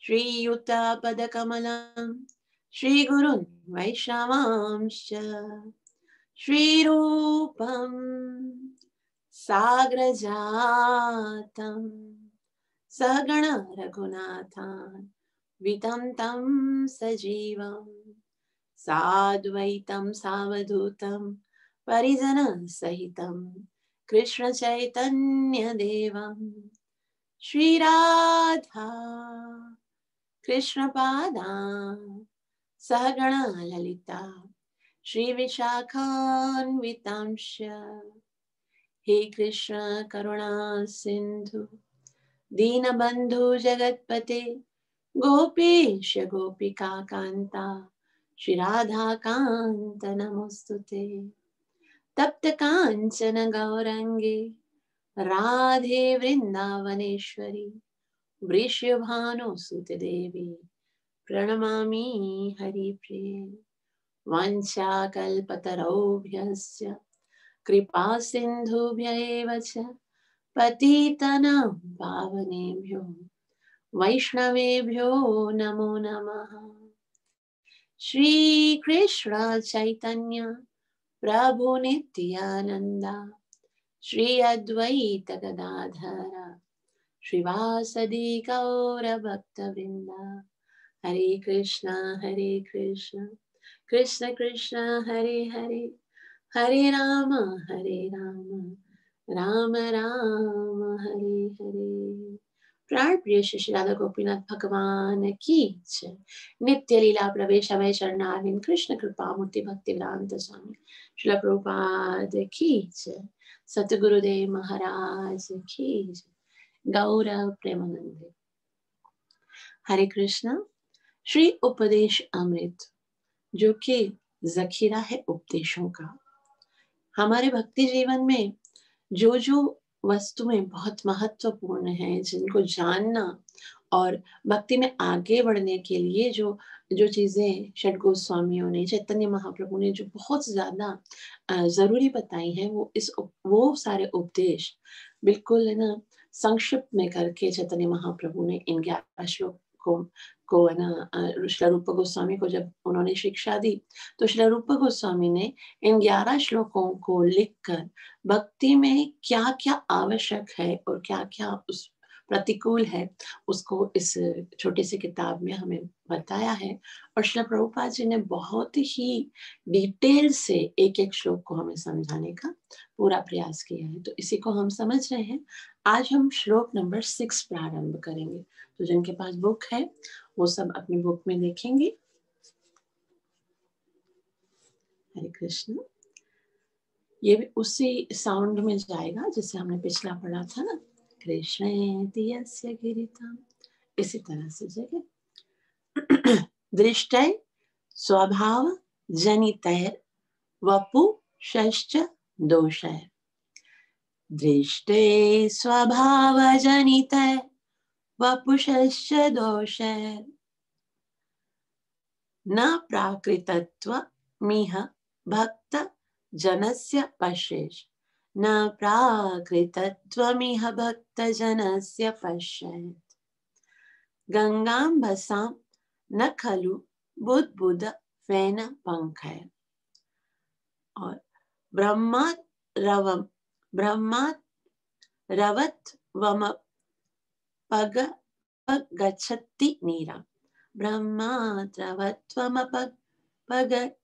श्रीयुतापदकमलं श्रीगुरुन् वैष्णवांश्च श्रीरूपं साग्रजातं सगण रघुनाथान् वितं तं सजीवं साद्वैतं सावधूतं परिजनसहितं कृष्ण चैतन्य देवं श्रीराधा कृष्ण पादान् सहगण ललिता श्री विशाखान्वितांश हे कृष्ण करुणा सिंधु दीनबंधु जगतपते गोपेश गोपिका कांता श्री राधा कांत नमोस्तुते तप्त कांचन गौरंगे राधे वृंदावनेश्वरी वृषभानुसुते देवी प्रणमामि हरिप्रिये वाञ्छाकल्पतरुभ्यश्च कृपा सिन्धुभ्य एव च पतितनां पावनेभ्यो वैष्णवेभ्यो नमो नमः। श्री कृष्ण चैतन्य प्रभु नित्यानंद श्री अद्वैत गदाधर श्रीवासदि गौर भक्तवृंद हरे कृष्ण कृष्ण कृष्ण हरे हरे हरे राम राम राम हरे हरे। प्राण प्रिय श्री राधा गोपीनाथ भगवान की जय। नित्य लीला प्रवेश अभय शरणार्विंद कृष्ण कृपा मूर्ति भक्ति वेदांत स्वामी श्रील प्रभुपाद की जय। सतगुरुदेव महाराज की जय। गौरव प्रेमानंद। हरे कृष्ण। श्री उपदेश अमृत जो कि जखीरा है उपदेशों का, हमारे भक्ति जीवन में जो जो वस्तुएं बहुत महत्वपूर्ण है, जिनको जानना और भक्ति में आगे बढ़ने के लिए जो जो चीजें षड गोस्वामियों ने, चैतन्य महाप्रभु ने जो बहुत ज्यादा जरूरी बताई हैं, वो सारे उपदेश बिल्कुल है ना संक्षिप्त में करके चैतन्य महाप्रभु ने इन 11 श्लोक को है ना श्री रूप गोस्वामी को जब उन्होंने शिक्षा दी तो श्री रूप गोस्वामी ने इन 11 श्लोकों को लिखकर भक्ति में क्या क्या आवश्यक है और क्या क्या उस प्रतिकूल है उसको इस छोटी सी किताब में हमें बताया है। और श्री प्रभुपाद जी ने बहुत ही डिटेल से एक एक श्लोक को हमें समझाने का पूरा प्रयास किया है। तो इसी को हम समझ रहे हैं। आज हम श्लोक नंबर 6 प्रारंभ करेंगे। तो जिनके पास बुक है वो सब अपनी बुक में देखेंगे। हरे कृष्ण। ये भी उसी साउंड में जाएगा जिसे हमने पिछला पढ़ा था ना, कृष्ण यस्य गिरितम, इसी तरह से जगह दृष्टय स्वभाव जनितैर वपुषश्च दोषैर। दृष्टे स्वभाव जनितैर वपुषश्च दोषैर न प्राकृतत्वमिह भक्त जनस्य पश्येत्। न प्राकृतत्वमिह भक्त जनस्य पश्येत्। गंगाम्बसां न खलु बुद्बुद फेन पंखैः। और ब्रह्मारवत्वम पग गच्छति नीरा। ब्रह्माद्रवत्वमपग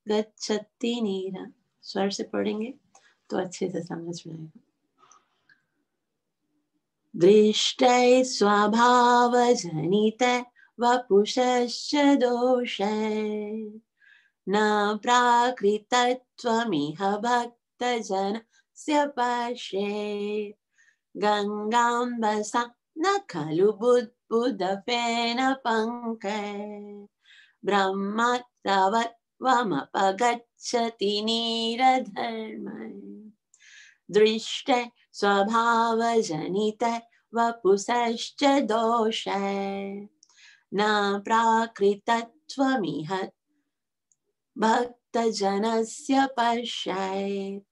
गच्छति नीरा। स्वर से पढ़ेंगे तो अच्छे से समझ में आएगा। दृष्टै स्वभाव जनितै वपुषश्च दोषै न प्राकृतत्वमिह भक्तजनस्य पश्येत्। गंगाम्बसा न खलु बुद्बुदफेन पंकैः। ब्रह्मत्वमपगच्छति नीरधर्मैः। दृष्टै स्वभावजनितै वपुषश्च दोषैः न प्राकृतत्वमिह भक्तजनस्य पश्येत्।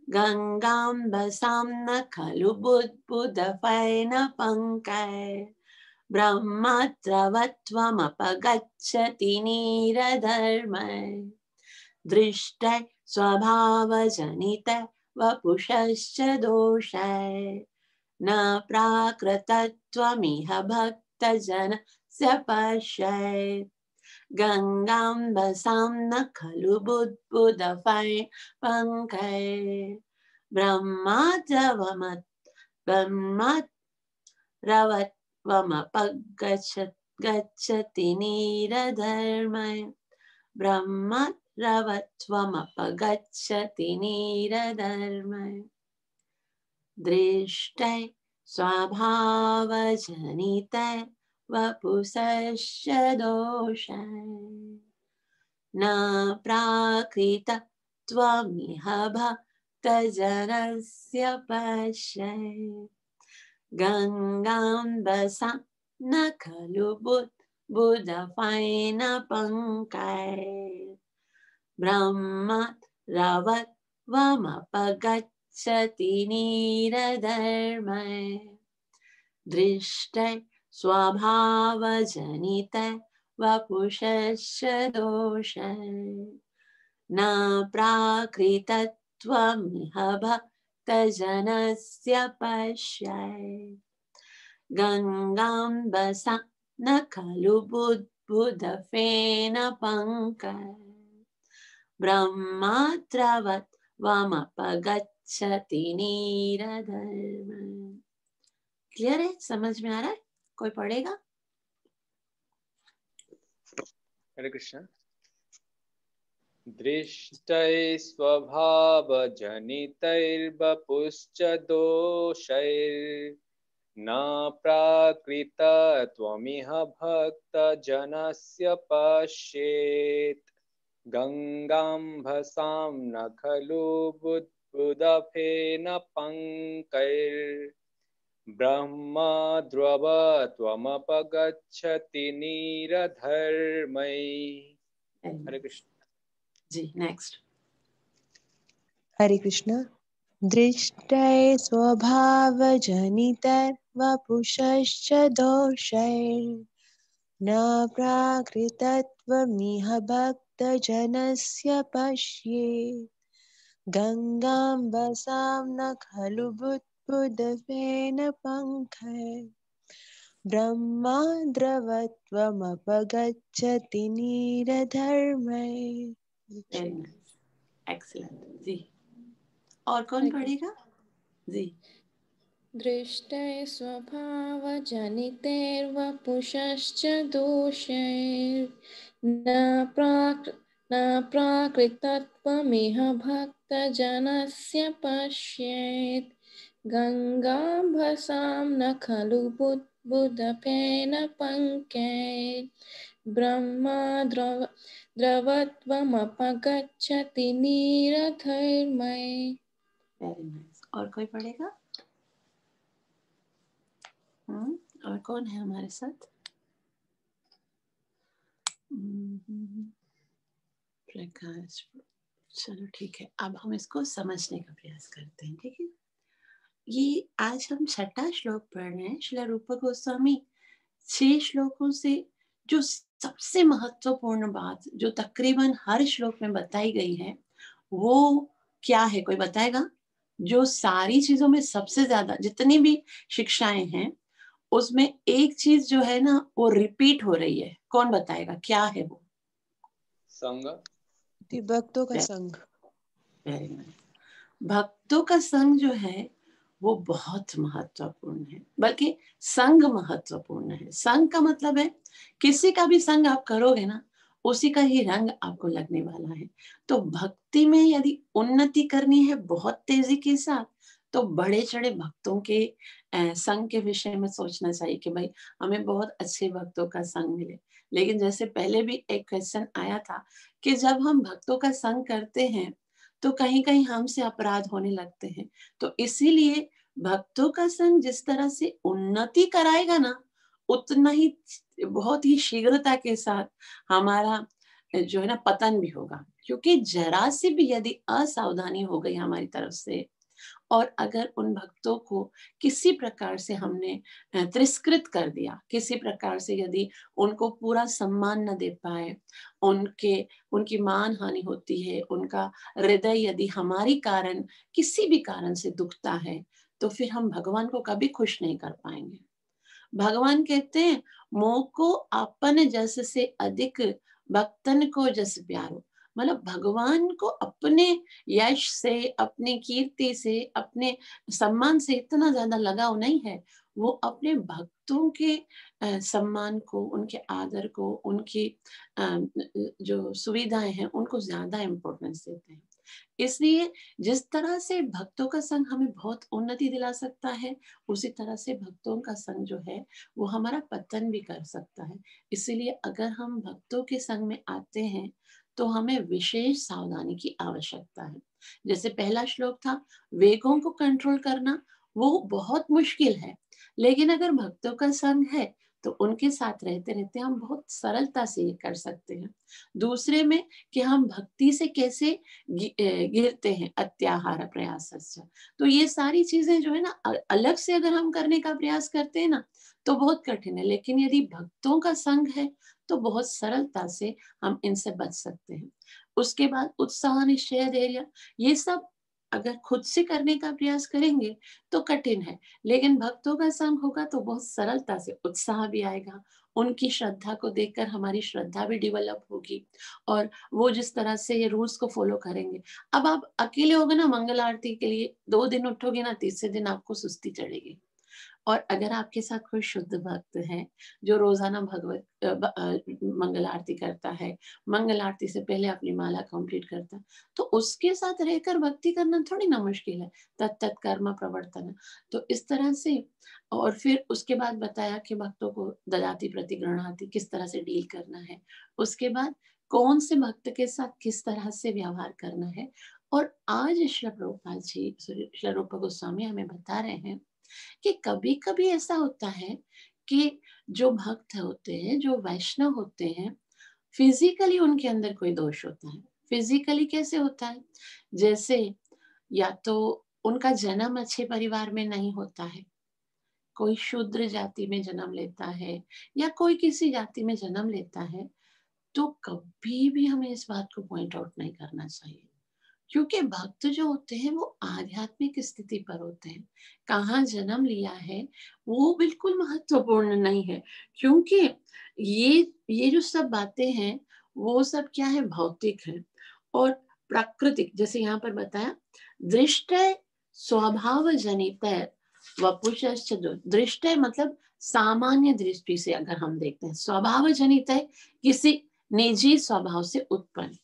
गंगाम्बसां न खलु बुद्बुदफेन पंकैः। ब्रह्मद्रवत्वमपगच्छति नीरधर्मै दृष्टै स्वभावजनित वपुषश्च दोषै न प्राकृतत्वमिह भक्तजनस्य पश्येत् गङ्गाम्बसां न खलु बुद्बुदफै पङ्कै ब्रह्मद्रवत्वमपगच्छति नीरधर्मै ब्रह्मद्रवत्वमपगच्छति नीरधर्मै दृष्टै स्वभावजनितै वपुषश्च दोषै न प्राकृतत्वमिह भक्तजनस्य पश्येत् गङ्गाम्बसा न खलु बुद्बुदफैन पङ्कै ब्रह्मद्रवत्वमपगच्छति नीरधर्मै दृष्टै स्वभावजनितै वपुषश्च दोषै न प्राकृतत्वमिह भक्तजनस्य पश्येत् गङ्गाम्बसा न खलु बुद्बुदफेन पङ्कै ब्रह्मद्रवत्वमपगच्छति नीरधर्मै। क्लियर है? समझ में आ रहा है? कोई पढ़ेगा? हरे कृष्ण। दृष्टै स्वभावजनितैर्वपुश्च दोषैर्न प्राकृतत्वमिह भक्तजनस्य पश्येत् गङ्गाम्भसां न खलु बुद्बुदफेन पङ्कैर्ब्रह्मद्रवत्वमपगच्छति नीरधर्मै। हरे कृष्ण जी। नेक्स्ट। हरे कृष्ण। दृष्टै स्वभावजनितैर्वपुषश्च दोषैर्न प्राकृतत्वमिह भक्तजनस्य पश्येत् गङ्गाम्बसां न खलु बुद्बुदफेन पङ्कैः ब्रह्मद्रवत्वमपगच्छति नीरधर्मै। एक्सीलेंट जी। और कौन पढ़ेगा? जी। दृष्टै स्वभावजनितैर्वपुषश्च दोषैर्न प्राकृतत्वमिह भक्तजनस्य पश्येत् गङ्गाम्भसां न खलु बुद्बुदफेन पङ्कैः ब्रह्मद्रवत्वमपगच्छति नीरधर्मै। Very nice. और कोई पढ़ेगा? और कौन है हमारे साथ? प्रकाश। चलो ठीक है, अब हम इसको समझने का प्रयास करते हैं। ठीक है, ये आज हम 6वां श्लोक पढ़ रहे हैं। श्रील रूप गोस्वामी 6 श्लोकों से जो सबसे महत्वपूर्ण बात जो तकरीबन हर श्लोक में बताई गई है वो क्या है? कोई बताएगा? जो सारी चीजों में सबसे ज्यादा जितनी भी शिक्षाएं हैं उसमें एक चीज जो है ना वो रिपीट हो रही है। कौन बताएगा क्या है वो? संग। भक्तों का संग। Very nice. भक्तों का संग जो है वो बहुत महत्वपूर्ण है, बल्कि संग महत्वपूर्ण है। संग का मतलब है किसी का भी संग आप करोगे ना उसी का ही रंग आपको लगने वाला है। तो भक्ति में यदि उन्नति करनी है बहुत तेजी के साथ तो बड़े चढ़े भक्तों के संग के विषय में सोचना चाहिए कि भाई हमें बहुत अच्छे भक्तों का संग मिले। लेकिन जैसे पहले भी एक क्वेश्चन आया था कि जब हम भक्तों का संग करते हैं तो कहीं कहीं हमसे अपराध होने लगते हैं। तो इसीलिए भक्तों का संग जिस तरह से उन्नति कराएगा ना उतना ही बहुत ही शीघ्रता के साथ हमारा जो है ना पतन भी होगा। क्योंकि जरा से भी यदि असावधानी हो गई हमारी तरफ से और अगर उन भक्तों को किसी प्रकार से हमने तिरस्कृत कर दिया, किसी प्रकार से यदि उनको पूरा सम्मान न दे पाए, उनकी मान हानि होती है, उनका हृदय यदि हमारी कारण किसी भी कारण से दुखता है, तो फिर हम भगवान को कभी खुश नहीं कर पाएंगे। भगवान कहते हैं मोह को अपन जस से अधिक भक्तन को जस प्यारो। मतलब भगवान को अपने यश से, अपने कीर्ति से, अपने सम्मान से इतना ज्यादा लगाव नहीं है। वो अपने भक्तों के सम्मान को, उनके आदर को, उनकी जो सुविधाएं हैं उनको ज्यादा इम्पोर्टेंस देते हैं। इसलिए जिस तरह से भक्तों का संग हमें बहुत उन्नति दिला सकता है, उसी तरह से भक्तों का संग जो है वो हमारा पतन भी कर सकता है। इसीलिए अगर हम भक्तों के संग में आते हैं तो हमें विशेष सावधानी की आवश्यकता है। जैसे पहला श्लोक था, वेगों को कंट्रोल करना वो बहुत मुश्किल है, लेकिन अगर भक्तों का संग है तो उनके साथ रहते रहते हम बहुत सरलता से ये कर सकते हैं। दूसरे में कि हम भक्ति से कैसे गिरते हैं, अत्याहार प्रयास। तो ये सारी चीजें जो है ना अलग से अगर हम करने का प्रयास करते हैं ना तो बहुत कठिन है, लेकिन यदि भक्तों का संग है तो बहुत सरलता से हम इनसे बच सकते हैं। उसके बाद उत्साह, निश्चय, धैर्य, ये सब अगर खुद से करने का प्रयास करेंगे तो कठिन है, लेकिन भक्तों का संग होगा तो बहुत सरलता से उत्साह भी आएगा। उनकी श्रद्धा को देखकर हमारी श्रद्धा भी डेवलप होगी और वो जिस तरह से ये रूल्स को फॉलो करेंगे। अब आप अकेले होगे ना मंगल आरती के लिए, 2 दिन उठोगे ना, तीसरे दिन आपको सुस्ती चढ़ेगी। और अगर आपके साथ कोई शुद्ध भक्त है जो रोजाना मंगल आरती करता है, मंगल आरती से पहले अपनी माला कंप्लीट करता है, तो उसके साथ रहकर भक्ति करना थोड़ी ना मुश्किल है। तत्त कर्म प्रवर्तन। तो इस तरह से, और फिर उसके बाद बताया कि भक्तों को ददाति प्रतिगृह्णाति, किस तरह से डील करना है। उसके बाद कौन से भक्त के साथ किस तरह से व्यवहार करना है। और आज श्री प्रभुपाद जी, श्री रूप गोस्वामी हमें बता रहे हैं कि कभी कभी ऐसा होता है कि जो भक्त होते हैं, जो वैष्णव होते हैं, फिजिकली उनके अंदर कोई दोष होता है। फिजिकली कैसे होता है? जैसे या तो उनका जन्म अच्छे परिवार में नहीं होता है, कोई शूद्र जाति में जन्म लेता है या कोई किसी जाति में जन्म लेता है, तो कभी भी हमें इस बात को पॉइंट आउट नहीं करना चाहिए, क्योंकि भक्त जो होते हैं वो आध्यात्मिक स्थिति पर होते हैं। कहाँ जन्म लिया है वो बिल्कुल महत्वपूर्ण नहीं है, क्योंकि ये जो सब बातें हैं वो सब क्या है, भौतिक है और प्राकृतिक। जैसे यहाँ पर बताया, दृष्ट स्वभाव जनित वपुषश्च। दृष्ट मतलब सामान्य दृष्टि से अगर हम देखते हैं, स्वभाव जनित है किसी निजी स्वभाव से उत्पन्न।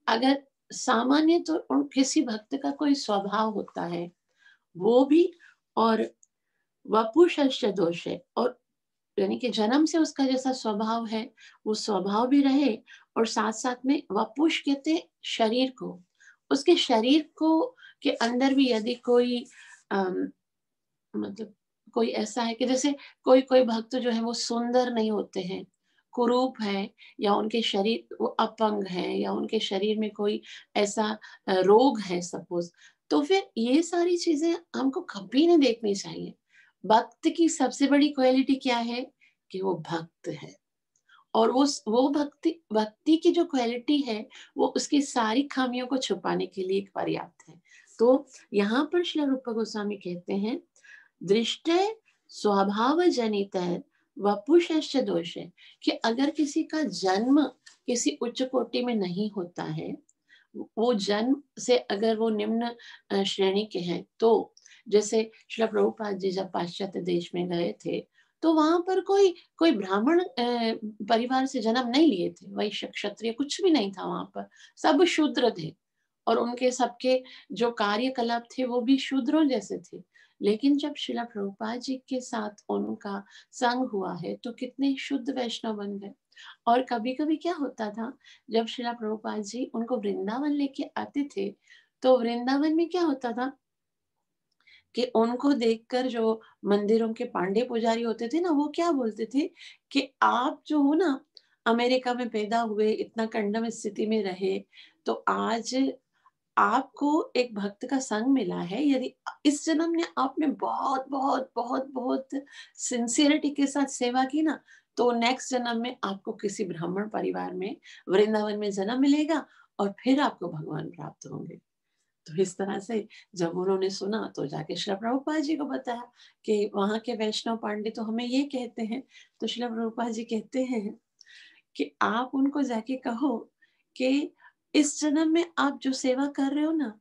अगर सामान्य तो किसी भक्त का कोई स्वभाव होता है वो भी, और वपुषश्च दोष है, और यानी कि जन्म से उसका जैसा स्वभाव है वो स्वभाव भी रहे, और साथ साथ में वपुष कहते हैं शरीर को, उसके शरीर को के अंदर भी यदि कोई मतलब कोई ऐसा है कि जैसे कोई कोई भक्त जो है वो सुंदर नहीं होते हैं, कुरूप है, या उनके शरीर वो अपंग है, या उनके शरीर में कोई ऐसा रोग है सपोज, तो फिर ये सारी चीजें हमको कभी नहीं देखनी चाहिए। भक्त की सबसे बड़ी क्वालिटी क्या है कि वो भक्त है, और वो भक्ति की जो क्वालिटी है वो उसकी सारी खामियों को छुपाने के लिए पर्याप्त है। तो यहाँ पर श्री रूप गोस्वामी कहते हैं, दृष्ट स्वभाव जनित वपुषश्च दोष है, कि अगर किसी का जन्म किसी उच्च कोटि में नहीं होता है, वो जन्म से अगर वो निम्न श्रेणी के हैं, तो जैसे श्री प्रभुपाद जी जब पाश्चात्य देश में गए थे तो वहां पर कोई ब्राह्मण परिवार से जन्म नहीं लिए थे, वैश्य क्षत्रिय कुछ भी नहीं था वहां पर, सब शूद्र थे, और उनके सबके जो कार्यकलाप थे वो भी शूद्रों जैसे थे। लेकिन जब श्रीला प्रभुपाद जी के साथ उनका संग हुआ है तो कितने शुद्ध वैष्णव बन गए। और कभी कभी क्या होता था, जब श्रीला प्रभुपाद जी उनको वृंदावन लेके आते थे तो वृंदावन में क्या होता था कि उनको देखकर जो मंदिरों के पांडे पुजारी होते थे ना, वो क्या बोलते थे कि आप जो हो ना अमेरिका में पैदा हुए, इतना कंडम स्थिति में रहे, तो आज आपको एक भक्त का संग मिला है, यदि इस जन्म में आपने बहुत बहुत बहुत बहुत सिंसियरिटी के साथ सेवा की ना, तो नेक्स्ट जन्म में आपको किसी ब्राह्मण परिवार में वृंदावन में जन्म मिलेगा और फिर आपको भगवान प्राप्त होंगे। तो इस तरह से जब उन्होंने सुना तो जाके श्रील प्रभुपाद जी को बताया कि वहां के वैष्णव पांडित तो हमें ये कहते हैं। तो श्रील प्रभुपाद जी कहते हैं कि आप उनको जाके कहो कि इस जन्म में आप जो सेवा कर रहे हो ना,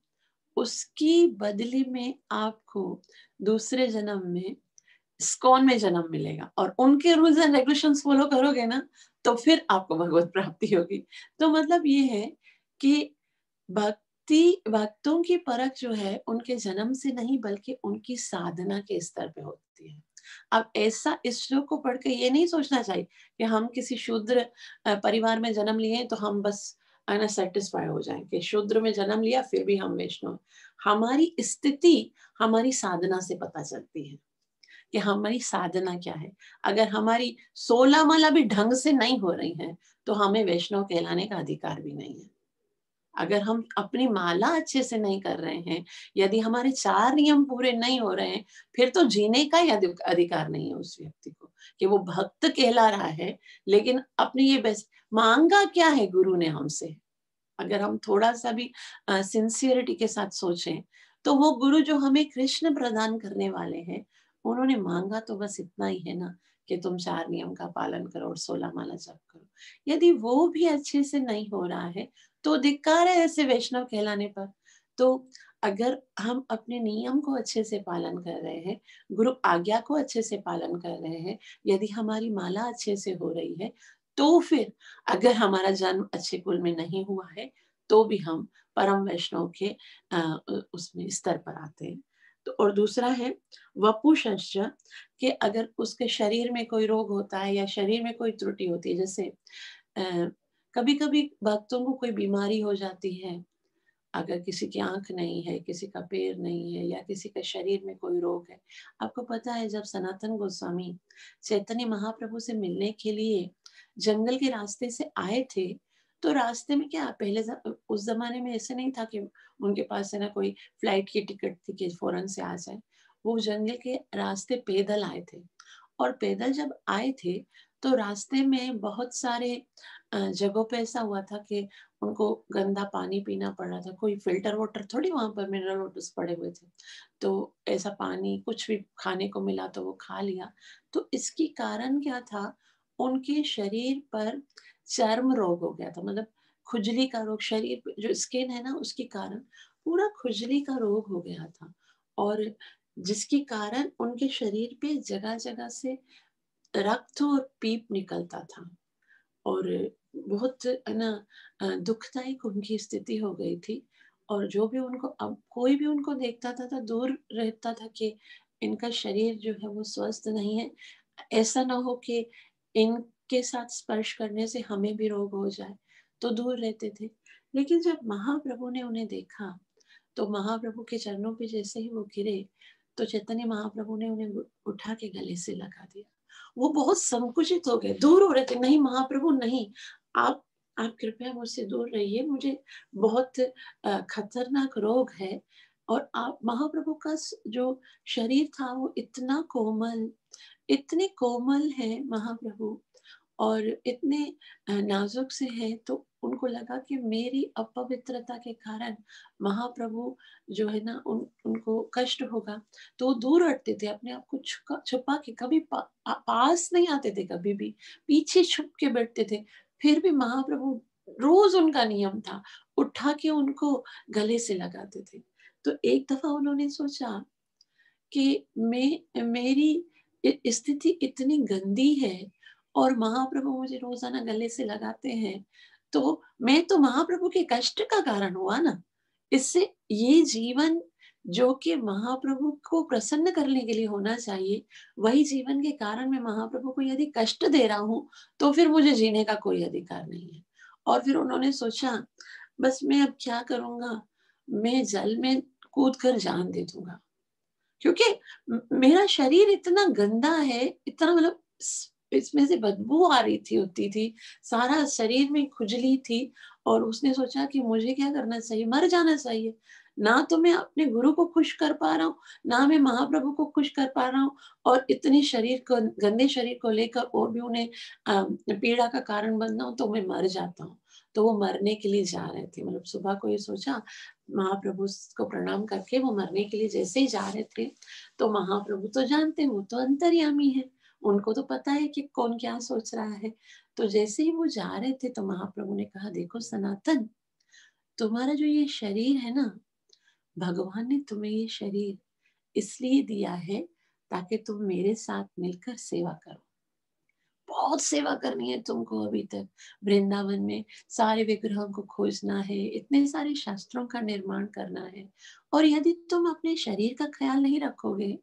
उसकी बदले में आपको दूसरे जन्म में स्कॉन में जन्म मिलेगा और उनके रूल्स एंड रेगुलेशंस फॉलो करोगे ना, तो फिर आपको भगवत प्राप्ति होगी। तो मतलब ये है कि भक्तों की परख जो है उनके जन्म से नहीं बल्कि उनकी साधना के स्तर पे होती है। अब ऐसा इस श्लोक को पढ़ के ये नहीं सोचना चाहिए कि हम किसी शूद्र परिवार में जन्म लिए तो हम बस सेटिस्फाई हो जाएं कि शूद्र में जन्म लिया फिर भी हम वैष्णव। हमारी स्थिति हमारी साधना से पता चलती है कि हमारी साधना क्या है। अगर हमारी 16 माला भी ढंग से नहीं हो रही है तो हमें वैष्णव कहलाने का अधिकार भी नहीं है। अगर हम अपनी माला अच्छे से नहीं कर रहे हैं, यदि हमारे 4 नियम पूरे नहीं हो रहे हैं, फिर तो जीने का ही अधिकार नहीं है उस व्यक्ति को कि वो भक्त कहला रहा है। लेकिन अपनी ये बेस्ट मांगा क्या है गुरु ने हमसे, अगर हम थोड़ा सा भी सिंसियरिटी के साथ सोचें तो वो गुरु जो हमें कृष्ण प्रदान करने वाले हैं, उन्होंने मांगा तो बस इतना ही है ना कि तुम 4 नियम का पालन करो और 16 माला जप करो। यदि वो भी अच्छे से नहीं हो रहा है तो धिक्कार है ऐसे वैष्णव कहलाने पर। तो अगर हम अपने नियम को अच्छे से पालन कर रहे हैं, गुरु आज्ञा को अच्छे से पालन कर रहे हैं, यदि हमारी माला अच्छे से हो रही है, तो फिर अगर हमारा जन्म अच्छे कुल में नहीं हुआ है तो भी हम परम वैष्णव के उसमें स्तर पर आते हैं। तो और दूसरा है वपुषश्च, कि अगर उसके शरीर में कोई रोग होता है या शरीर में कोई त्रुटि होती है, जैसे कभी कभी भक्तों को कोई बीमारी हो जाती है, अगर किसी की आंख नहीं है, किसी का पैर नहीं है या किसी का शरीर में कोई रोग है। आपको पता है जब सनातन गोस्वामी चैतन्य महाप्रभु से मिलने के लिए जंगल के रास्ते से आए थे, तो रास्ते में क्या पहले उस जमाने में ऐसे नहीं था कि उनके पास है ना कोई फ्लाइट की टिकट थी कि फौरन से आ जाए। वो जंगल के रास्ते पैदल आए थे और पैदल जब आए थे तो रास्ते में बहुत सारे जगहों पे ऐसा हुआ था कि उनको गंदा पानी पीना पड़ रहा था। कोई फिल्टर वाटर थोड़ी वहां पर मिनरल वाटर्स पड़े हुए थे, तो ऐसा पानी कुछ भी खाने को मिला तो वो खा लिया। तो इसकी कारण क्या था, उनके शरीर पर चर्म रोग हो गया था, मतलब खुजली का रोग। शरीर पे जो स्किन है ना उसके कारण पूरा खुजली का रोग हो गया था, और जिसके कारण उनके शरीर पे जगह जगह से रक्त और पीप निकलता था और बहुत है ना दुखदायक उनकी स्थिति हो गई थी। और जो भी उनको अब कोई भी उनको देखता था तो दूर रहता था कि इनका शरीर जो है वो स्वस्थ नहीं है, ऐसा ना हो कि इनके साथ स्पर्श करने से हमें भी रोग हो जाए, तो दूर रहते थे। लेकिन जब महाप्रभु ने उन्हें देखा तो महाप्रभु के चरणों पे जैसे ही वो गिरे तो चैतन्य महाप्रभु ने उन्हें उठा के गले से लगा दिया। वो बहुत संकुचित हो गए, दूर हो रहे थे। नहीं महाप्रभु नहीं, आप कृपया मुझसे दूर रहिए, मुझे बहुत खतरनाक रोग है। और आप महाप्रभु का जो शरीर था वो इतने कोमल है महाप्रभु, और इतने नाजुक से है, तो उनको लगा कि मेरी अपवित्रता के कारण महाप्रभु जो है ना उनको कष्ट होगा, तो वो दूर हटते थे, अपने आप को छुपा के कभी पास नहीं आते थे, कभी भी पीछे छुप के बैठते थे। फिर भी महाप्रभु रोज उनका नियम था, उठा के उनको गले से लगाते थे। तो एक दफा उन्होंने सोचा कि मेरी स्थिति इतनी गंदी है और महाप्रभु मुझे रोजाना गले से लगाते हैं, तो मैं तो महाप्रभु के कष्ट का कारण हुआ ना। इससे ये जीवन जो कि महाप्रभु को प्रसन्न करने के लिए होना चाहिए, वही जीवन के कारण मैं महाप्रभु को यदि कष्ट दे रहा हूँ तो फिर मुझे जीने का कोई अधिकार नहीं है। और फिर उन्होंने सोचा बस मैं अब क्या करूंगा, मैं जल में कूद कर जान दे दूंगा, क्योंकि मेरा शरीर इतना गंदा है, इतना मतलब इसमें से बदबू आ रही थी, होती थी, सारा शरीर में खुजली थी। और उसने सोचा कि मुझे क्या करना चाहिए, मर जाना चाहिए। ना तो मैं अपने गुरु को खुश कर पा रहा हूँ, ना मैं महाप्रभु को खुश कर पा रहा हूँ, और इतने शरीर को, गंदे शरीर को लेकर और भी उन्हें पीड़ा का कारण बनना हो, तो मैं मर जाता हूँ। तो वो मरने के लिए जा रहे थे, मतलब सुबह को ये सोचा, महाप्रभु को प्रणाम करके वो मरने के लिए जैसे ही जा रहे थे, तो महाप्रभु तो जानते हैं, वो तो अंतर्यामी है, उनको तो पता है कि कौन क्या सोच रहा है। तो जैसे ही वो जा रहे थे, तो महाप्रभु ने कहा, देखो सनातन, तुम्हारा जो ये शरीर है ना, भगवान ने तुम्हें ये शरीर इसलिए दिया है ताकि तुम मेरे साथ मिलकर सेवा करो। बहुत सेवा करनी है तुमको अभी तक, वृंदावन में सारे विग्रहों को खोजना है, इतने सारे शास्त्रों का निर्माण करना है, और यदि तुम अपने शरीर का ख्याल नहीं रखोगे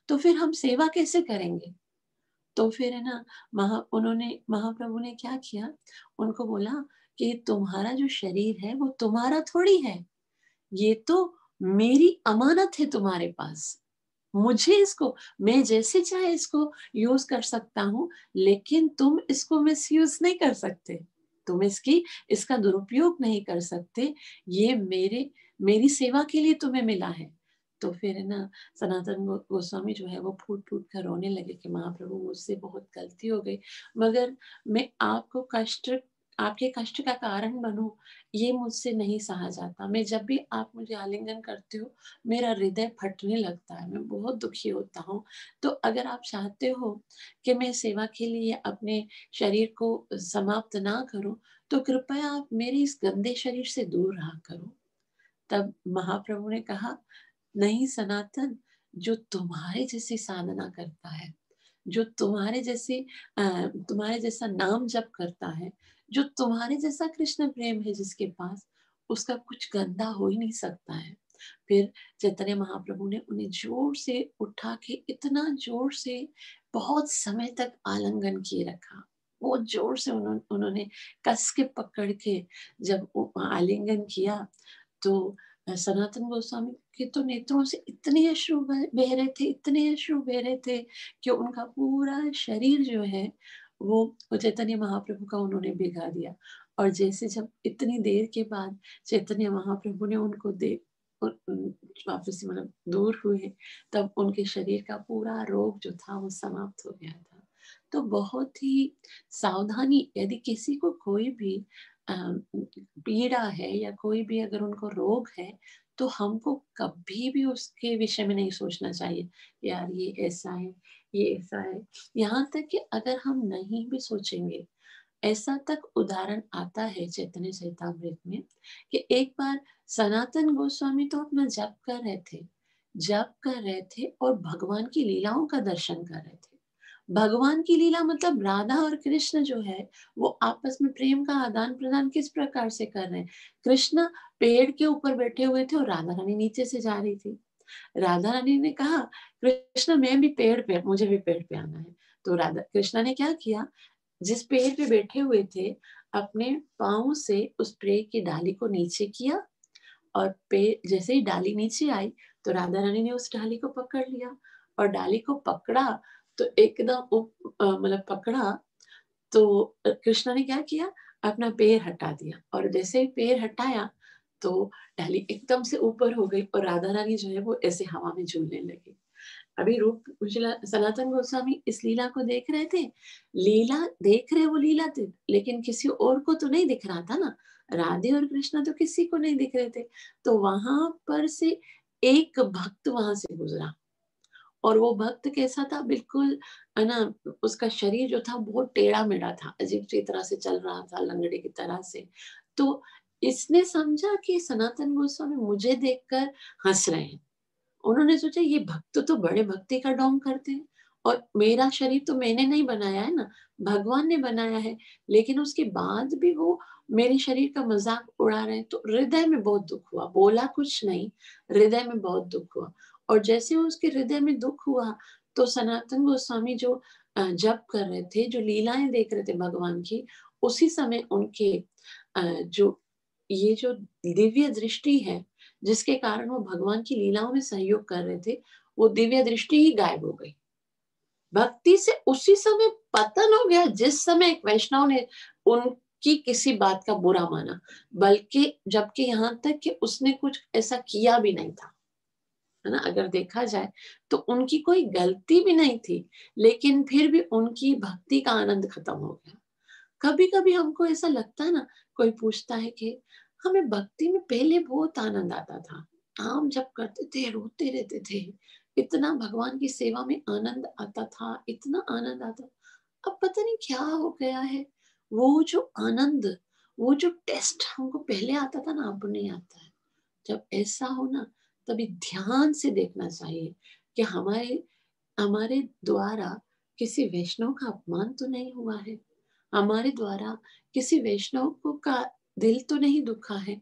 तो फिर हम सेवा कैसे करेंगे। तो फिर है ना, महाप्रभु ने क्या किया, उनको बोला कि तुम्हारा जो शरीर है वो तुम्हारा थोड़ी है, ये तो मेरी अमानत है तुम्हारे पास। मुझे इसको, मैं जैसे चाहे इसको यूज कर सकता हूँ, लेकिन तुम इसको मिसयूज नहीं कर सकते, तुम इसका दुरुपयोग नहीं कर सकते। ये मेरी सेवा के लिए तुम्हें मिला है। तो फिर है ना, सनातन गोस्वामी जो है वो फूट फूट कर रोने लगे कि महाप्रभु, मुझसे बहुत गलती हो गई, मगर मैं आपके कष्ट का कारण बनूं, ये मुझसे नहीं सहा जाता। मैं जब भी आप मुझे आलिंगन करते हो, मेरा हृदय फटने लगता है, मैं बहुत दुखी होता हूँ। तो अगर आप चाहते हो कि मैं सेवा के लिए अपने शरीर को समाप्त ना करूं, तो कृपया आप मेरे इस गंदे शरीर से दूर रहा करो। तब महाप्रभु ने कहा, नहीं सनातन, जो तुम्हारे जैसी साधना करता है, जो तुम्हारे जैसा नाम जप करता है, जो तुम्हारे जैसा कृष्ण प्रेम है जिसके पास, उसका कुछ गंदा हो ही नहीं सकता है। फिर चैतन्य महाप्रभु ने उन्हें जोर से उठा के, इतना जोर से, बहुत समय तक आलिंगन किए रखा। बहुत जोर से उन्होंने कस के पकड़ के जब आलिंगन किया, तो सनातन गोस्वामी के तो नेत्रों से इतने अश्रु बह रहे थे, इतने अश्रु बह रहे थे कि उनका पूरा शरीर जो है वो चैतन्य महाप्रभु का उन्होंने भिगा दिया। और जैसे जब इतनी देर के बाद चैतन्य महाप्रभु ने उनको वापस से मतलब दूर हुए, तब उनके शरीर का पूरा रोग जो था वो समाप्त हो गया था। तो बहुत ही सावधानी, यदि किसी को कोई भी पीड़ा है या कोई भी अगर उनको रोग है, तो हमको कभी भी उसके विषय में नहीं सोचना चाहिए, यार ये ऐसा है, ये ऐसा है। यहाँ तक कि अगर हम नहीं भी सोचेंगे, ऐसा तक उदाहरण आता है चैतन्य चरितामृत में कि एक बार सनातन गोस्वामी तो अपना जप कर रहे थे और भगवान की लीलाओं का दर्शन कर रहे थे। भगवान की लीला मतलब राधा और कृष्ण जो है वो आपस में प्रेम का आदान प्रदान किस प्रकार से कर रहे हैं। कृष्ण पेड़ के ऊपर बैठे हुए थे और राधा रानी नीचे से जा रही थी। राधा रानी ने कहा, कृष्ण मैं भी पेड़ पे, मुझे भी पेड़ पे आना है। तो राधा कृष्ण ने क्या किया, जिस पेड़ पे बैठे हुए थे, अपने पाँव से उस पेड़ की डाली को नीचे किया, और पेड़ जैसे ही डाली नीचे आई, तो राधा रानी ने उस डाली को पकड़ लिया, और डाली को पकड़ा तो एकदम मतलब पकड़ा, तो कृष्ण ने क्या किया, अपना पैर हटा दिया, और जैसे ही पैर हटाया तो डाली एकदम से ऊपर हो गई, और राधा रानी जो है वो ऐसे हवा में झूलने लगी। अभी रूप सनातन गोस्वामी इस लीला को देख रहे थे, लीला देख रहे, वो लीला थी, लेकिन किसी और को तो नहीं दिख रहा था ना, राधे और कृष्ण तो किसी को नहीं दिख रहे थे। तो वहां पर से एक भक्त वहां से गुजरा, और वो भक्त कैसा था, बिल्कुल है ना, उसका शरीर जो था बहुत टेढ़ा मेढ़ा था, अजीब सी तरह से चल रहा था, लंगड़े की तरह से। तो इसने समझा कि सनातन गोस्वामी मुझे देखकर हंस रहे हैं। उन्होंने सोचा ये भक्त तो बड़े भक्ति का ढोंग करते हैं, और मेरा शरीर तो मैंने नहीं बनाया है ना, भगवान ने बनाया है, लेकिन उसके बाद भी वो मेरे शरीर का मजाक उड़ा रहे हैं। तो हृदय में बहुत दुख हुआ, बोला कुछ नहीं, हृदय में बहुत दुख हुआ। और जैसे उसके हृदय में दुख हुआ, तो सनातन गोस्वामी जो जप कर रहे थे, जो लीलाएं देख रहे थे भगवान की, उसी समय उनके जो ये जो दिव्य दृष्टि है, जिसके कारण वो भगवान की लीलाओं में सहयोग कर रहे थे, वो दिव्य दृष्टि ही गायब हो गई। भक्ति से उसी समय पतन हो गया जिस समय एक वैष्णव ने उनकी किसी बात का बुरा माना, बल्कि जबकि यहाँ तक कि उसने कुछ ऐसा किया भी नहीं था, है ना। अगर देखा जाए तो उनकी कोई गलती भी नहीं थी, लेकिन फिर भी उनकी भक्ति का आनंद खत्म हो गया। कभी कभी हमको ऐसा लगता है ना, कोई पूछता है कि हमें भक्ति में पहले बहुत आनंद आता था, हम जब करते थे रोते रहते थे, इतना भगवान की सेवा में आनंद आता था, इतना आनंद आता, अब पता नहीं क्या हो गया है। वो जो आनंद, वो जो टेस्ट हमको पहले आता था ना, अब नहीं आता है। जब ऐसा हो ना, तभी ध्यान से देखना चाहिए कि हमारे हमारे द्वारा किसी वैष्णव का अपमान तो नहीं हुआ है, हमारे द्वारा किसी वैष्णव को का दिल तो नहीं दुखा है।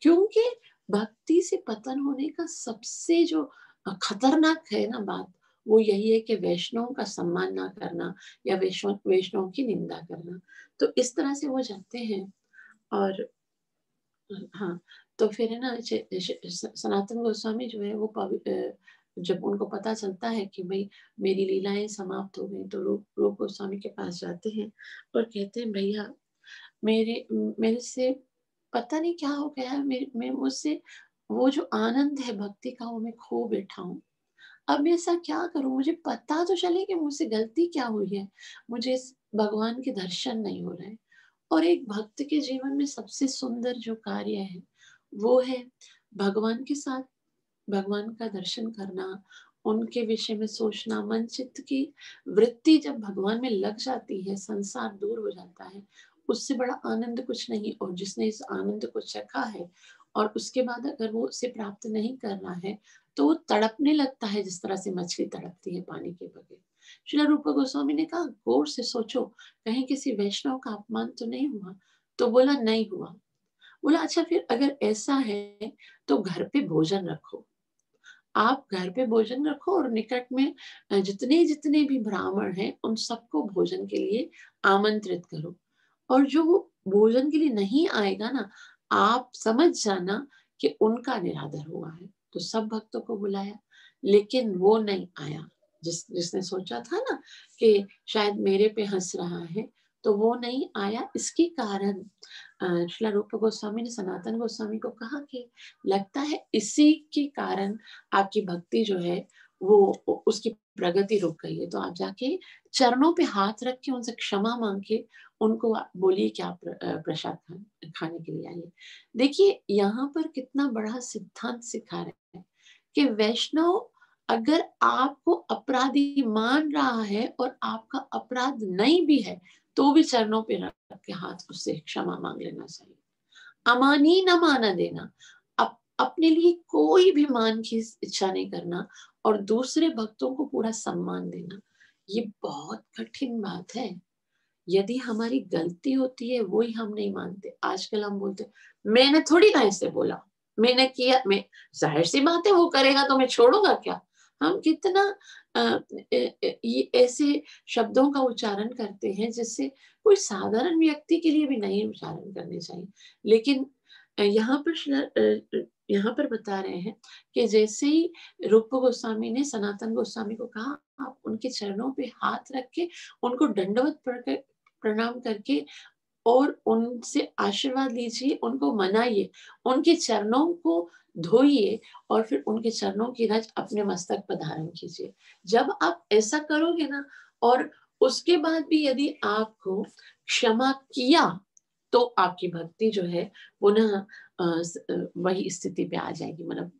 क्योंकि भक्ति से पतन होने का सबसे जो खतरनाक है ना बात, वो यही है कि वैष्णव का सम्मान ना करना या वैष्णव की निंदा करना। तो इस तरह से वो जाते हैं। और हाँ, तो फिर है ना, सनातन गोस्वामी जो है वो जब उनको पता चलता है कि भाई मेरी लीलाएं समाप्त हो गई, तो रूप गोस्वामी के पास जाते हैं और कहते हैं भैया मेरे से पता नहीं क्या हो गया है, मैं मुझसे वो जो आनंद है भक्ति का वो मैं खो बैठा हूँ। अब मैं ऐसा क्या करूं, मुझे पता तो चले कि मुझसे गलती क्या हुई है, मुझे इस भगवान के दर्शन नहीं हो रहे हैं। और एक भक्त के जीवन में सबसे सुंदर जो कार्य है वो है भगवान के साथ भगवान का दर्शन करना, उनके विषय में सोचना। मन चित्त की वृत्ति जब भगवान में लग जाती है, संसार दूर हो जाता है, उससे बड़ा आनंद कुछ नहीं। और जिसने इस आनंद को चखा है और उसके बाद अगर वो उसे प्राप्त नहीं करना है, तो वो तड़पने लगता है जिस तरह से मछली तड़पती है पानी के बगैर। श्रील रूपा गोस्वामी ने कहा गौर से सोचो, कहीं किसी वैष्णव का अपमान तो नहीं हुआ? तो बोला नहीं हुआ। बोला अच्छा फिर अगर ऐसा है तो घर पे भोजन रखो, आप घर पे भोजन रखो और निकट में जितने जितने भी ब्राह्मण हैं उन सबको भोजन के लिए आमंत्रित करो। और जो वो भोजन के लिए नहीं आएगा ना, आप समझ जाना कि उनका निरादर हुआ है। तो सब भक्तों को बुलाया, लेकिन वो नहीं आया। जिसने सोचा था ना कि शायद मेरे पे हंस रहा है, तो वो नहीं आया। इसके कारण श्रील रूप गोस्वामी ने सनातन गोस्वामी को कहा कि लगता है इसी के कारण आपकी भक्ति जो है वो उसकी प्रगति रुक गई है। तो आप जाके चरणों पे हाथ रख के उनसे क्षमा मांग के उनको बोलिए कि आप प्रसाद खाने के लिए आइए। देखिए यहाँ पर कितना बड़ा सिद्धांत सिखा रहे हैं कि वैष्णव अगर आपको अपराधी मान रहा है और आपका अपराध नहीं भी है, तो भी चरणों पे रख के हाथ उससे क्षमा मांग लेना चाहिए। अमानी न माना देना, अपने लिए कोई भी मान की इच्छा नहीं करना और दूसरे भक्तों को पूरा सम्मान देना, ये बहुत कठिन बात है। यदि हमारी गलती होती है वही हम नहीं मानते। आजकल हम बोलते मैंने थोड़ी ना ऐसे बोला, मैंने किया, मैं जाहिर सी बात है वो करेगा तो मैं छोड़ूंगा क्या। हम कितना ये ऐसे शब्दों का उच्चारण करते हैं जिससे कोई साधारण व्यक्ति के लिए भी नहीं उच्चारण करने चाहिए। लेकिन यहाँ पर बता रहे हैं कि जैसे ही रूप गोस्वामी ने सनातन गोस्वामी को कहा आप उनके चरणों पे हाथ रख के उनको दंडवत प्रणाम करके और उनसे आशीर्वाद लीजिए, उनको मनाइए, उनके चरणों को धोइए और फिर उनके चरणों की रज अपने मस्तक पर धारण कीजिए। जब आप ऐसा करोगे ना, और उसके बाद भी यदि आपको क्षमा किया, तो आपकी भक्ति जो है पुनः वही स्थिति पे आ जाएगी, मतलब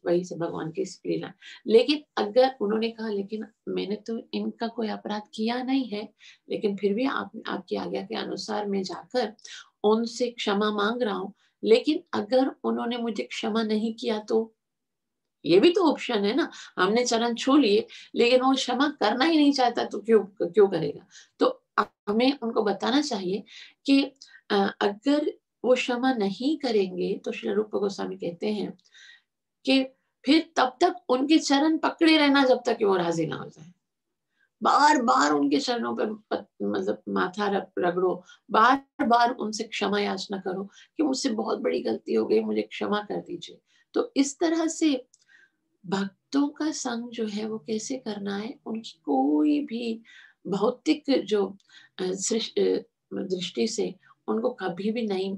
वही से भगवान की लीला। लेकिन अगर उन्होंने कहा लेकिन मैंने तो इनका कोई अपराध किया नहीं है, लेकिन फिर भी आपकी आज्ञा के अनुसार मैं जाकर उनसे क्षमा मांग रहा हूँ, लेकिन अगर उन्होंने मुझे क्षमा नहीं किया तो ये भी तो ऑप्शन है ना। हमने चरण छू लिए लेकिन वो क्षमा करना ही नहीं चाहता, तो क्यों क्यों करेगा। तो हमें उनको बताना चाहिए कि अगर वो क्षमा नहीं करेंगे तो श्री रूप गोस्वामी कहते हैं कि फिर तब तक उनके चरण पकड़े रहना जब तक कि वो राजी ना हो जाए। बार बार उनके चरणों पर मतलब माथा रगड़ो, बार बार उनसे क्षमा याचना करो कि मुझसे बहुत बड़ी गलती हो गई, मुझे क्षमा कर दीजिए। तो इस तरह से भक्तों का संग जो है वो कैसे करना है, उनकी कोई भी भौतिक जो दृष्टि से उनको कभी भी नहीं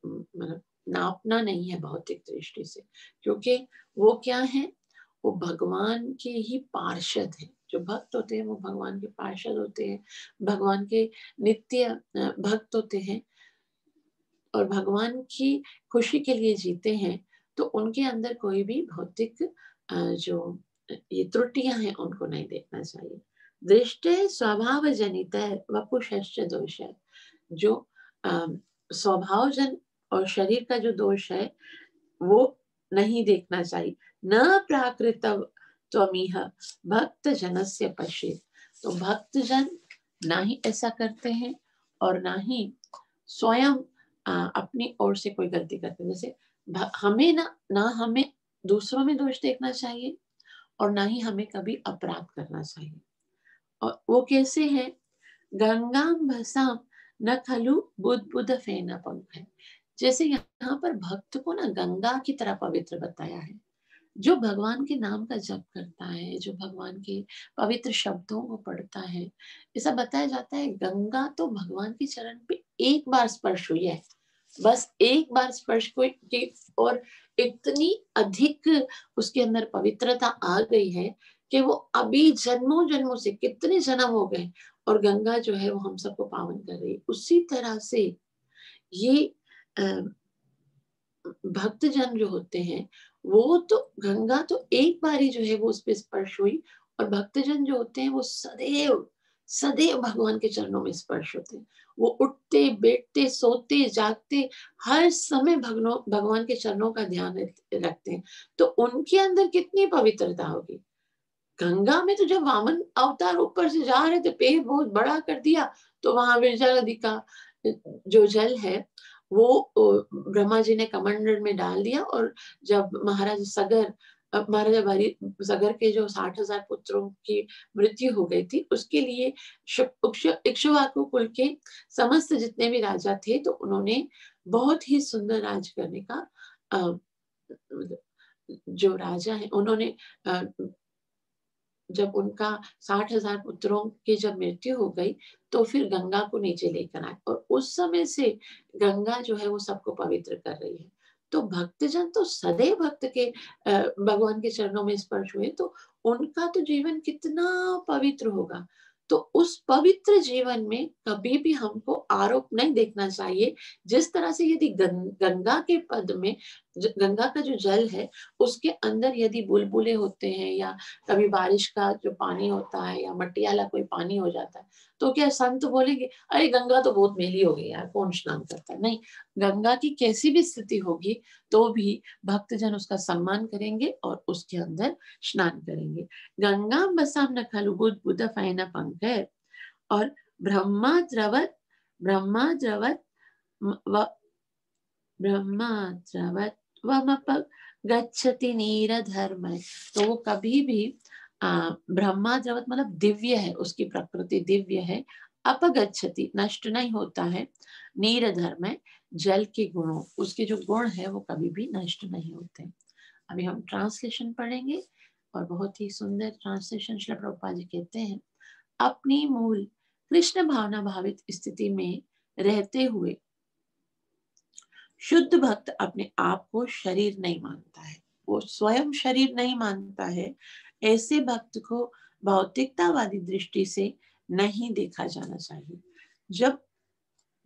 मतलब नापना नहीं है भौतिक दृष्टि से, क्योंकि वो क्या है, वो भगवान के ही पार्षद है। जो भक्त होते हैं वो भगवान के पार्षद होते हैं, भगवान के नित्य भक्त होते हैं और भगवान की खुशी के लिए जीते हैं। तो उनके अंदर कोई भी भौतिक जो ये त्रुटियां हैं उनको नहीं देखना चाहिए। दृष्टि स्वभाव जनित वपुषश्च दोष है, जो स्वभाव जन और शरीर का जो दोष है वो नहीं देखना चाहिए। न प्राकृत त्वमिह भक्त जनस्य पश्येत्। तो भक्त जन ना ही ऐसा करते हैं और ना ही स्वयं अपनी ओर से कोई गलती करते हैं। जैसे हमें ना हमें दूसरों में दोष देखना चाहिए और ना ही हमें कभी अपराध करना चाहिए। और वो कैसे है, गंगाम भसाम न खलु बुद्ध बुद्ध फेना पंख है। जैसे यहाँ पर भक्त को ना गंगा की तरह पवित्र बताया है। जो भगवान के नाम का जप करता है, जो भगवान के पवित्र शब्दों को पढ़ता है, ऐसा बताया जाता है गंगा तो भगवान के चरण पे एक बार स्पर्श हुई है, बस एक बार स्पर्श हुई और इतनी अधिक उसके अंदर पवित्रता आ गई है कि वो अभी जन्मों जन्मों से कितने जन्म हो गए और गंगा जो है वो हम सबको पावन कर रही है। उसी तरह से ये भक्तजन जो होते हैं वो तो गंगा तो एक बार ही जो है वो उस पर स्पर्श हुई और भक्तजन जो होते हैं वो सदैव सदैव भगवान के चरणों में स्पर्श होते हैं। वो उठते बैठते सोते जागते हर समय भगवान के चरणों का ध्यान रखते हैं। तो उनके अंदर कितनी पवित्रता होगी। गंगा में तो जब वामन अवतार ऊपर से जा रहे थे, पेड़ बहुत बड़ा कर दिया, तो वहां विरजा नदी का जो जल है वो ब्रह्मा जी ने कमंडल में डाल दिया और जब महाराज सगर के जो 60,000 पुत्रों की मृत्यु हो गई थी, उसके लिए इक्ष्वाकु कुल के समस्त जितने भी राजा थे तो उन्होंने बहुत ही सुंदर राज करने का जो राजा है उन्होंने जब उनका 60,000 पुत्रों की जब मृत्यु हो गई तो फिर गंगा को नीचे लेकर आए और उस समय से गंगा जो है वो सबको पवित्र कर रही है। तो भक्तजन तो सदैव भक्त के भगवान के चरणों में स्पर्श हुए तो उनका तो जीवन कितना पवित्र होगा। तो उस पवित्र जीवन में कभी भी हमको आरोप नहीं देखना चाहिए। जिस तरह से यदि गंगा के पद में गंगा का जो जल है उसके अंदर यदि बुलबुले होते हैं या कभी बारिश का जो पानी होता है या मटियाला कोई पानी हो जाता है तो क्या संत बोलेंगे अरे गंगा तो बहुत मैली हो गई यार, कौन स्नान करता है। नहीं, गंगा की कैसी भी स्थिति होगी तो भी भक्तजन उसका सम्मान करेंगे और उसके अंदर स्नान करेंगे। गंगा बसाम न खलु बुद्ध बुद्ध फैना पंख है और ब्रह्मा द्रवत वमप गच्छति नीरधर्म। तो वो कभी भी ब्रह्मा द्रवत मतलब दिव्य है, उसकी प्रकृति दिव्य है। अपगच्छति नष्ट नहीं होता है। नीरधर्म जल के गुणों, उसके जो गुण है वो कभी भी नष्ट नहीं होते। अभी हम ट्रांसलेशन पढ़ेंगे और बहुत ही सुंदर ट्रांसलेशन श्री प्रभुपाद जी कहते हैं, अपनी मूल कृष्ण भावना भावित स्थिति में रहते हुए शुद्ध भक्त अपने आप को शरीर नहीं मानता है, वो स्वयं शरीर नहीं मानता है। ऐसे भक्त को भौतिकतावादी दृष्टि से नहीं देखा जाना चाहिए।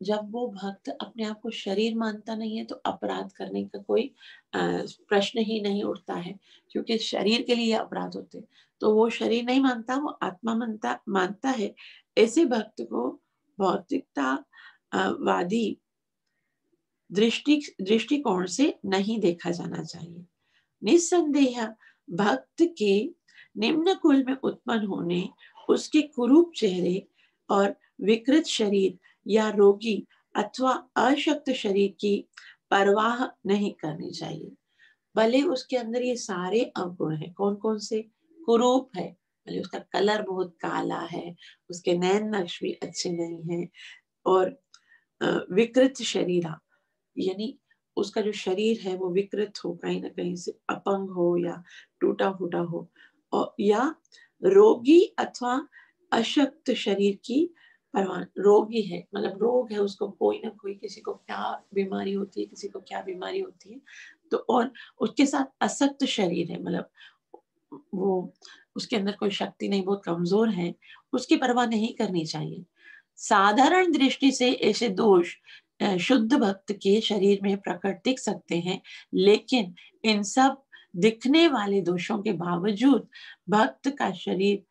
जब वो भक्त अपने आप को शरीर मानता नहीं है तो अपराध करने का कोई प्रश्न ही नहीं उठता है, क्योंकि शरीर के लिए अपराध होते हैं। तो वो शरीर नहीं मानता, वो आत्मा मानता है। ऐसे भक्त को भौतिकतावादी दृष्टिकोण से नहीं देखा जाना चाहिए। निस्संदेह भक्त के निम्न कुल में उत्पन्न होने, उसके कुरूप चेहरे और विकृत शरीर या रोगी अथवा अशक्त शरीर की परवाह नहीं करनी चाहिए। भले उसके अंदर ये सारे अवगुण हैं, कौन कौन से? कुरूप है, भले उसका कलर बहुत काला है, उसके नैन नक्श भी अच्छे नहीं है, और विकृत शरीर यानी उसका जो शरीर है वो विकृत हो, कहीं ना कहीं से अपंग हो या टूटा फूटा हो, और या रोगी अथवा अशक्त शरीर की परवाह, रोगी है मतलब रोग है, उसको कोई ना कोई, किसी को क्या बीमारी होती है, किसी को क्या बीमारी होती है, तो और उसके साथ असक्त शरीर है, मतलब वो उसके अंदर कोई शक्ति नहीं, बहुत कमजोर है, उसकी परवाह नहीं करनी चाहिए। साधारण दृष्टि से ऐसे दोष शुद्ध भक्त के शरीर में प्रकट दिख सकते हैं, लेकिन इन सब दिखने वाले दोषों के बावजूद भक्त का शरीर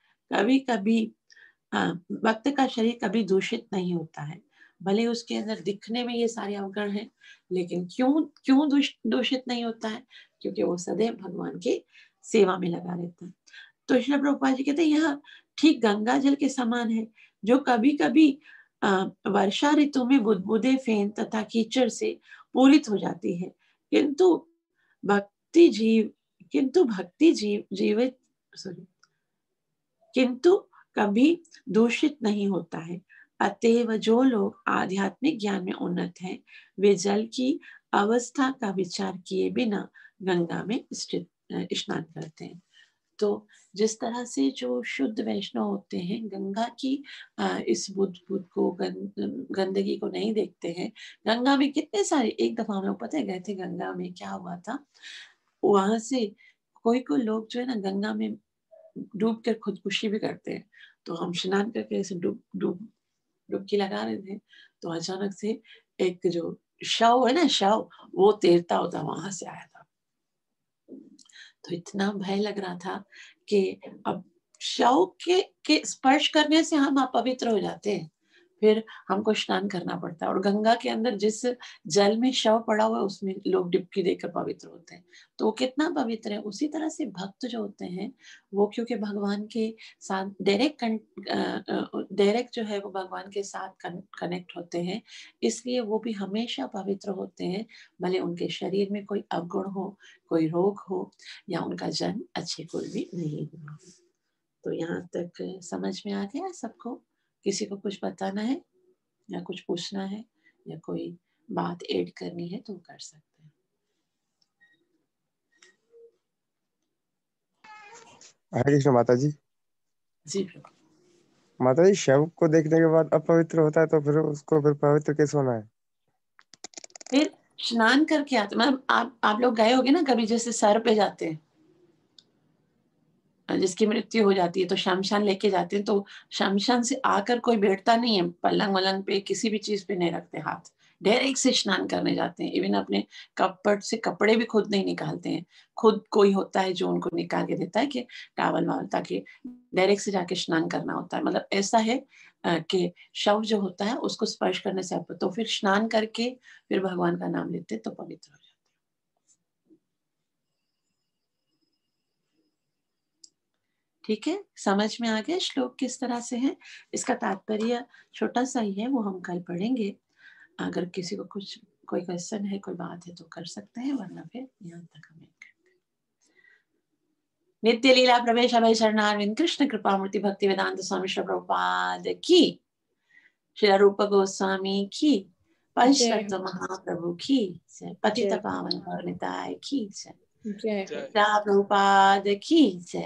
कभी दूषित नहीं होता है। भले उसके अंदर दिखने में ये सारे अवगुण हैं, लेकिन क्यों दूषित नहीं होता है? क्योंकि वो सदैव भगवान के सेवा में लगा रहता है। तो श्री प्रभुपाद जी कहते हैं यह ठीक गंगा जल के समान है, जो कभी कभी वर्षा ऋतु में बुदबुदे, फेन तथा कीचड़ से पूरित हो जाती है, किंतु भक्ति कभी दूषित नहीं होता है। अतएव जो लोग आध्यात्मिक ज्ञान में उन्नत हैं, वे जल की अवस्था का विचार किए बिना गंगा में स्नान करते हैं। तो जिस तरह से जो शुद्ध वैष्णव होते हैं गंगा की इस बुद्ध को गंदगी को नहीं देखते हैं। गंगा में कितने सारे, एक दफा हम लोग पता है गए थे गंगा में, क्या हुआ था वहां से कोई लोग जो है ना गंगा में डूब कर खुदकुशी भी करते हैं। तो हम स्नान करके ऐसे डुबकी लगा रहे थे, तो अचानक से एक जो शव है ना, शव वो तैरता होता वहां से आया था। तो इतना भय लग रहा था कि अब शव के स्पर्श करने से हम अपवित्र हो जाते हैं, फिर हमको स्नान करना पड़ता है। और गंगा के अंदर जिस जल में शव पड़ा हुआ है उसमें लोग डुबकी देकर पवित्र होते हैं, तो वो कितना पवित्र है। उसी तरह से भक्त जो होते हैं वो क्योंकि भगवान के साथ डायरेक्ट जो है वो भगवान के साथ कनेक्ट होते हैं, इसलिए वो भी हमेशा पवित्र होते हैं, भले उनके शरीर में कोई अवगुण हो, कोई रोग हो, या उनका जन्म अच्छे कुल भी नहीं हुआ। तो यहाँ तक समझ में आ गया सबको? किसी को कुछ बताना है या कुछ पूछना है या कोई बात ऐड करनी है तो कर सकते हैं। हरे कृष्ण माता जी। जी माता जी, शव को देखने के बाद अपवित्र होता है तो फिर उसको फिर पवित्र कैसे होना है? फिर स्नान करके आते, मतलब आप लोग गए होगे ना कभी, जैसे सर पे जाते हैं, जिसकी मृत्यु हो जाती है तो शमशान लेके जाते हैं, तो शमशान से आकर कोई बैठता नहीं है पलंग वलंग पे, किसी भी चीज पे नहीं रखते हाथ, डायरेक्ट से स्नान करने जाते हैं। इवन अपने कपड़ से कपड़े भी खुद नहीं निकालते हैं, खुद कोई होता है जो उनको निकाल के देता है कि टावल वावल, ताकि डायरेक्ट से जाके स्नान करना होता है। मतलब ऐसा है कि शव जो होता है उसको स्पर्श करने से तो फिर स्नान करके फिर भगवान का नाम लेते तो पवित्र हो जाते। ठीक है, समझ में आ गया श्लोक किस तरह से है? इसका तात्पर्य छोटा सा ही है, वो हम कल पढ़ेंगे। अगर किसी को कुछ कोई क्वेश्चन है, कोई बात है तो कर सकते हैं, वरना फिर यहाँ तक हमें नित्य लीला प्रवेश अभय शरणारविंद कृष्ण कृपा मूर्ति भक्ति वेदांत स्वामी श्री प्रभुपाद की, श्री रूप गोस्वामी की, पंचतत्व महाप्रभु की, पतित पावन निताय की, जय प्रभुपाद की जय।